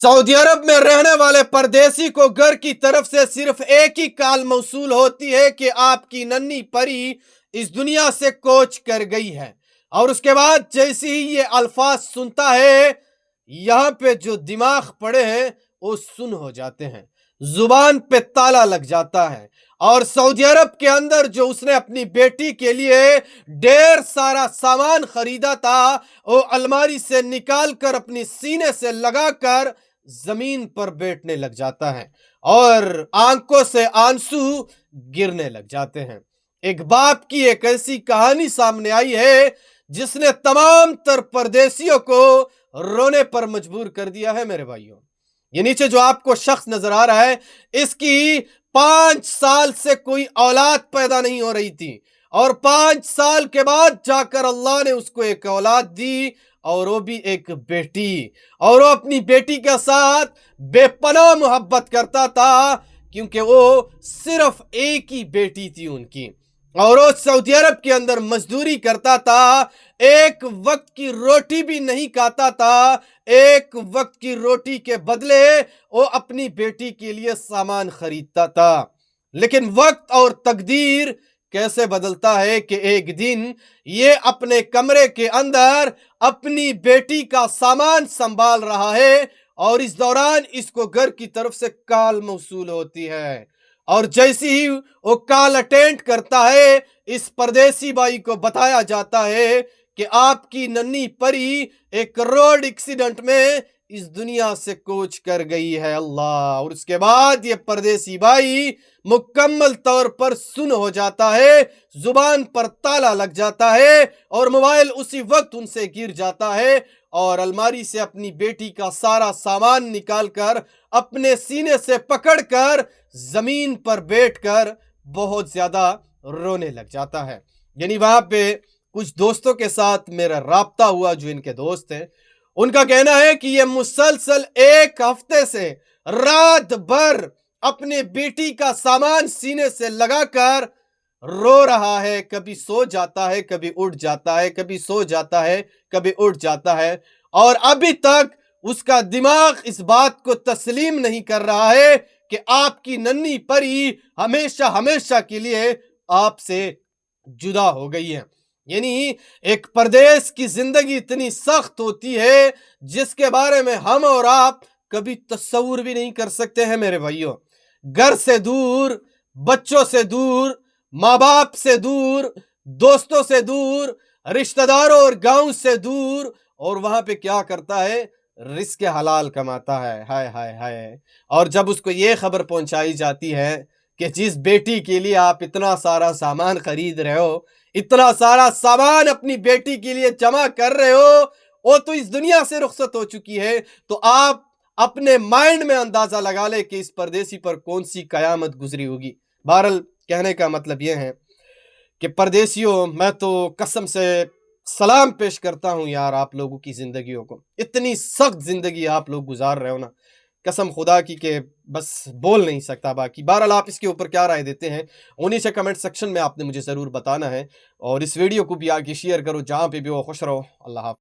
Saudi अरब में रहने वाले परदेसी को घर की तरफ से सिर्फ एक ही कॉल मौसूल होती है कि आपकी नन्ही परी इस दुनिया से कोच कर गई है। और उसके बाद जैसे ही ये अल्फाज सुनता है, यहाँ पे जो दिमाग पड़े हैं वो सुन हो जाते हैं, जुबान पे ताला लग जाता है। और सऊदी अरब के अंदर जो उसने अपनी बेटी के लिए ढेर सारा सामान खरीदा था, वो अलमारी से निकाल कर अपनी सीने से लगाकर जमीन पर बैठने लग जाता है और आंखों से आंसू गिरने लग जाते हैं। एक बाप की एक ऐसी कहानी सामने आई है जिसने तमाम तर परदेसियों को रोने पर मजबूर कर दिया है। मेरे भाइयों, ये नीचे जो आपको शख्स नजर आ रहा है, इसकी 5 साल से कोई औलाद पैदा नहीं हो रही थी और 5 साल के बाद जाकर अल्लाह ने उसको एक औलाद दी, और वो भी एक बेटी। और वो अपनी बेटी के साथ बेपनाह मोहब्बत करता था क्योंकि वो सिर्फ एक ही बेटी थी उनकी। और वो सऊदी अरब के अंदर मजदूरी करता था, एक वक्त की रोटी भी नहीं खाता था। एक वक्त की रोटी के बदले वो अपनी बेटी के लिए सामान खरीदता था। लेकिन वक्त और तकदीर कैसे बदलता है कि एक दिन ये अपने कमरे के अंदर अपनी बेटी का सामान संभाल रहा है और इस दौरान इसको घर की तरफ से कॉल मौसूल होती है। और जैसे ही वो कॉल अटेंड करता है, इस परदेसी भाई को बताया जाता है कि आपकी नन्ही परी एक रोड एक्सीडेंट में इस दुनिया से कोच कर गई है। अल्लाह। और उसके बाद ये परदेसी भाई मुकम्मल तौर पर सुन हो जाता है, जुबान पर ताला लग जाता है और मोबाइल उसी वक्त उनसे गिर जाता है और अलमारी से अपनी बेटी का सारा सामान निकालकर अपने सीने से पकड़कर जमीन पर बैठकर बहुत ज्यादा रोने लग जाता है। यानी वहां पे कुछ दोस्तों के साथ मेरा राब्ता हुआ, जो इनके दोस्त हैं, उनका कहना है कि ये मुसलसल 1 हफ्ते से रात भर अपने बेटी का सामान सीने से लगाकर रो रहा है। कभी सो जाता है, कभी उठ जाता है, कभी सो जाता है, कभी उठ जाता है, और अभी तक उसका दिमाग इस बात को तस्लीम नहीं कर रहा है कि आपकी नन्ही परी हमेशा हमेशा के लिए आपसे जुदा हो गई है। यानी एक परदेश की जिंदगी इतनी सख्त होती है जिसके बारे में हम और आप कभी तस्वुर भी नहीं कर सकते हैं। मेरे भाइयों, घर से दूर, बच्चों से दूर, माँ बाप से दूर, दोस्तों से दूर, रिश्तेदारों और गांव से दूर, और वहां पे क्या करता है, रिस्क हलाल कमाता है। हाय हाय हाय। और जब उसको ये खबर पहुंचाई जाती है कि जिस बेटी के लिए आप इतना सारा सामान खरीद रहे हो, इतना सारा सामान अपनी बेटी के लिए जमा कर रहे हो, वो तो इस दुनिया से रुखसत हो चुकी है, तो आप अपने माइंड में अंदाजा लगा ले कि इस परदेसी पर कौन सी कयामत गुजरी होगी। बहरहाल, कहने का मतलब यह है कि परदेसियों, मैं तो कसम से सलाम पेश करता हूं यार आप लोगों की जिंदगियों को। इतनी सख्त जिंदगी आप लोग गुजार रहे हो ना, कसम खुदा की के बस बोल नहीं सकता। बाकी बहरहाल, आप इसके ऊपर क्या राय देते हैं उन्हीं से कमेंट सेक्शन में आपने मुझे ज़रूर बताना है, और इस वीडियो को भी आगे शेयर करो, जहाँ पे भी हो। खुश रहो। अल्लाह हाफ़िज़।